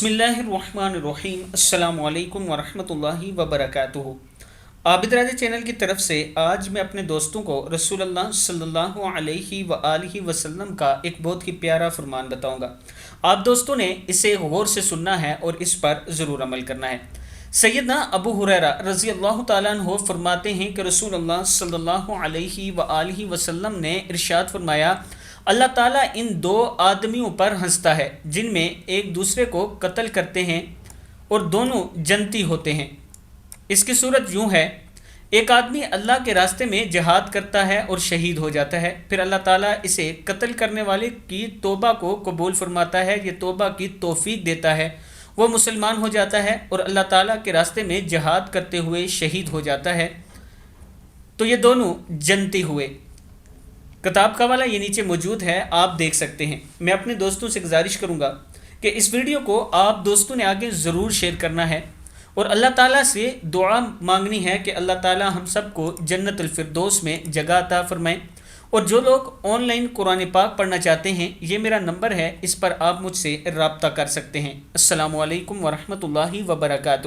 बिस्मिल्लाहिर्रहमानिर्रहीम अस्सलामु अलैकुम वरहमतुल्लाहि वबरकातुहू। आबिद राजा चैनल की तरफ से आज मैं अपने दोस्तों को रसूलुल्लाह सल्लल्लाहु अलैहि व आलिहि वसल्लम का एक बहुत ही प्यारा फरमान बताऊंगा। आप दोस्तों ने इसे गौर से सुनना है और इस पर ज़रूर अमल करना है। सैयदना अबू हुरैरा रज़ी अल्लाह ताला अन्हु फरमाते हैं कि रसूलुल्लाह सल्लल्लाहु अलैहि व आलिहि वसल्लम ने इरशाद फरमाया, अल्लाह ताला इन दो आदमियों पर हंसता है जिनमें एक दूसरे को कत्ल करते हैं और दोनों जन्नती होते हैं। इसकी सूरत यूँ है, एक आदमी अल्लाह के रास्ते में जिहाद करता है और शहीद हो जाता है, फिर अल्लाह ताला इसे कत्ल करने वाले की तौबा को कबूल फरमाता है, ये तौबा की तौफीक देता है, वो मुसलमान हो जाता है और अल्लाह ताला के रास्ते में जिहाद करते हुए शहीद हो जाता है, तो ये दोनों जन्नती हुए। किताब का वाला ये नीचे मौजूद है, आप देख सकते हैं। मैं अपने दोस्तों से गुजारिश करूँगा कि इस वीडियो को आप दोस्तों ने आगे ज़रूर शेयर करना है और अल्लाह ताला से दुआ मांगनी है कि अल्लाह ताला हम सबको जन्नतुल फिरदौस में जगह अता फरमाएं। और जो लोग ऑनलाइन कुरान पाक पढ़ना चाहते हैं, ये मेरा नंबर है, इस पर आप मुझसे रब्ता कर सकते हैं। अस्सलामु अलैकुम वरहमतुल्लाहि वबरकातुहू।